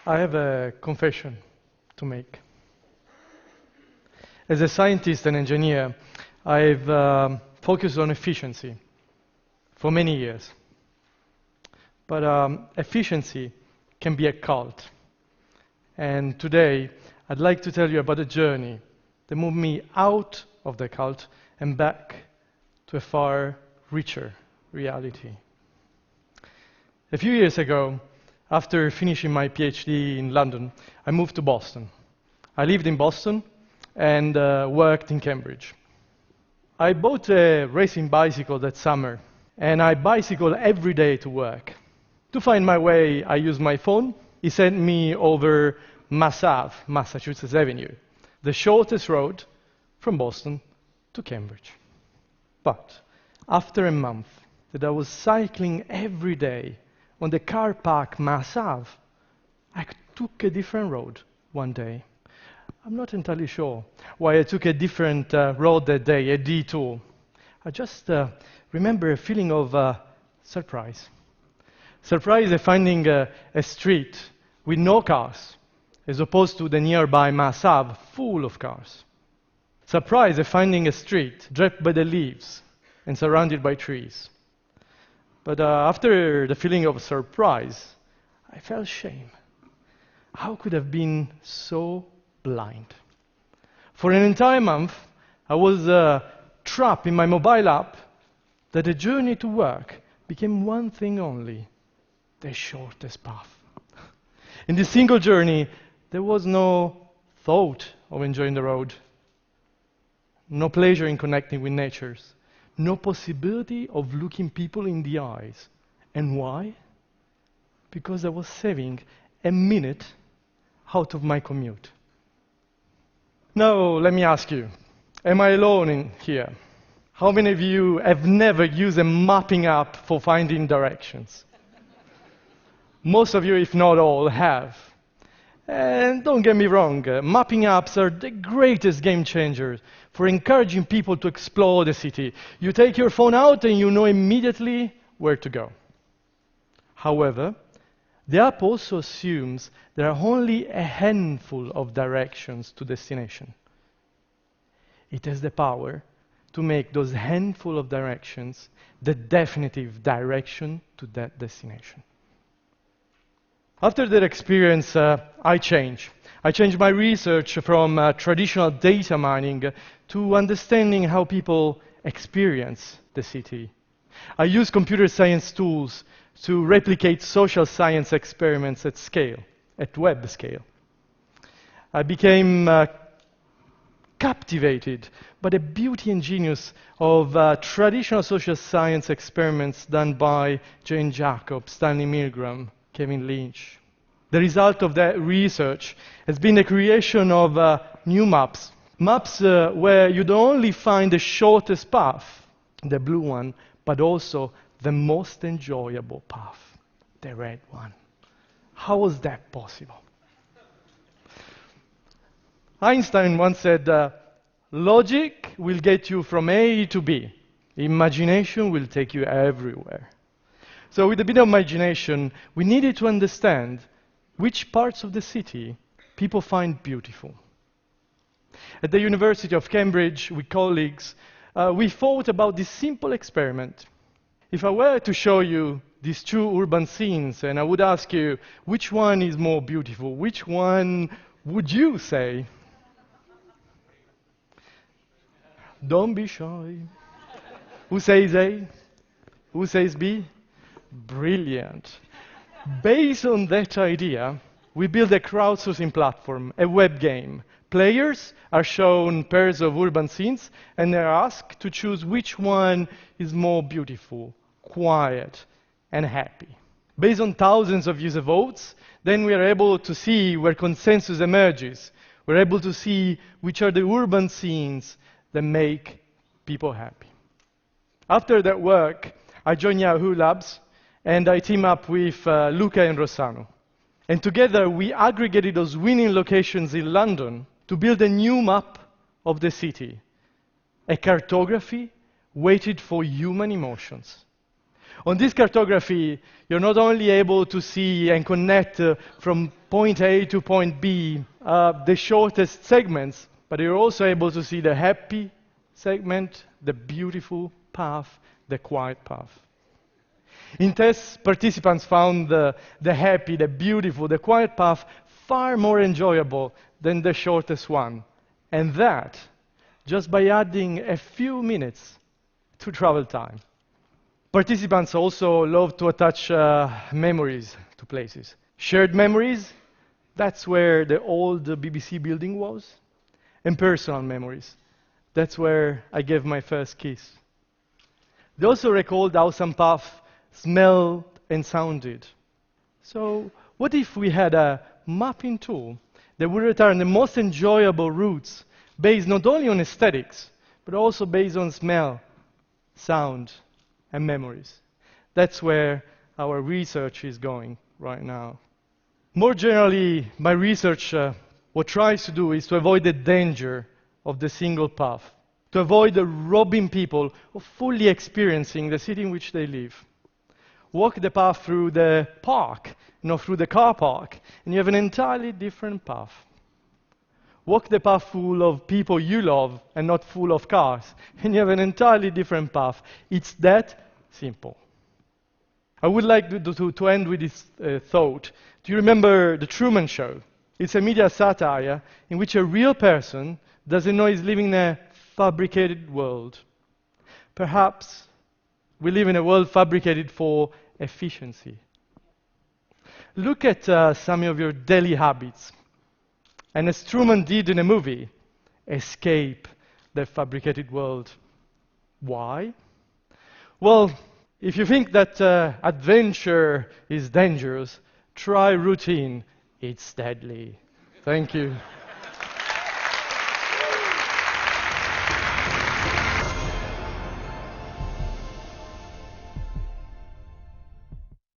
I have a confession to make. As a scientist and engineer, I've focused on efficiency for many years. But efficiency can be a cult. And today, I'd like to tell you about a journey that moved me out of the cult and back to a far richer reality. A few years ago, after finishing my PhD in London, I moved to Boston. I lived in Boston and worked in Cambridge. I bought a racing bicycle that summer, and I bicycled every day to work. To find my way, I used my phone. It sent me over Mass Ave, Massachusetts Avenue, the shortest road from Boston to Cambridge. But after a month that I was cycling every day on the car park Mass Ave, I took a different road one day. I'm not entirely sure why I took a different road that day, a detour. I just remember a feeling of surprise. Surprise at finding a street with no cars, as opposed to the nearby Mass Ave full of cars. Surprise at finding a street draped by the leaves and surrounded by trees. But after the feeling of surprise, I felt shame. How could I have been so blind? For an entire month, I was trapped in my mobile app that the journey to work became one thing only: the shortest path. In this single journey, there was no thought of enjoying the road, no pleasure in connecting with nature, no possibility of looking people in the eyes. And why? Because I was saving a minute out of my commute. Now, let me ask you, am I alone in here? How many of you have never used a mapping app for finding directions? Most of you, if not all, have. And don't get me wrong, mapping apps are the greatest game changers for encouraging people to explore the city. You take your phone out and you know immediately where to go. However, the app also assumes there are only a handful of directions to destination. It has the power to make those handful of directions the definitive direction to that destination. After that experience, I changed. I changed my research from traditional data mining to understanding how people experience the city. I use computer science tools to replicate social science experiments at scale, at web scale. I became captivated by the beauty and genius of traditional social science experiments done by Jane Jacobs, Stanley Milgram, Kevin Lynch. The result of that research has been the creation of new maps. Maps where you don't only find the shortest path, the blue one, but also the most enjoyable path, the red one. How was that possible? Einstein once said, logic will get you from A to B. Imagination will take you everywhere. So with a bit of imagination, we needed to understand which parts of the city people find beautiful. At the University of Cambridge, with colleagues, we thought about this simple experiment. If I were to show you these two urban scenes and I would ask you, which one is more beautiful, which one would you say? Don't be shy. Who says A? Who says B? Brilliant. Based on that idea, we built a crowdsourcing platform, a web game. Players are shown pairs of urban scenes and they're asked to choose which one is more beautiful, quiet, and happy. Based on thousands of user votes, then we are able to see where consensus emerges. We're able to see which are the urban scenes that make people happy. After that work, I joined Yahoo Labs and I team up with Luca and Rossano. And together we aggregated those winning locations in London to build a new map of the city, a cartography weighted for human emotions. On this cartography, you're not only able to see and connect from point A to point B, the shortest segments, but you're also able to see the happy segment, the beautiful path, the quiet path. In tests, participants found the happy, the beautiful, the quiet path far more enjoyable than the shortest one. And that just by adding a few minutes to travel time. Participants also love to attach memories to places. Shared memories, that's where the old BBC building was. And personal memories, that's where I gave my first kiss. They also recalled how some paths smelled and sounded. So what if we had a mapping tool that would return the most enjoyable routes based not only on aesthetics, but also based on smell, sound, and memories? That's where our research is going right now. More generally, my research, what tries to do is to avoid the danger of the single path, to avoid robbing people of fully experiencing the city in which they live. Walk the path through the park, not through the car park, and you have an entirely different path. Walk the path full of people you love and not full of cars, and you have an entirely different path. It's that simple. I would like to end with this thought. Do you remember The Truman Show? It's a media satire in which a real person doesn't know he's living in a fabricated world. Perhaps we live in a world fabricated for efficiency. Look at some of your daily habits. And as Truman did in a movie, escape the fabricated world. Why? Well, if you think that adventure is dangerous, try routine. It's deadly. Thank you.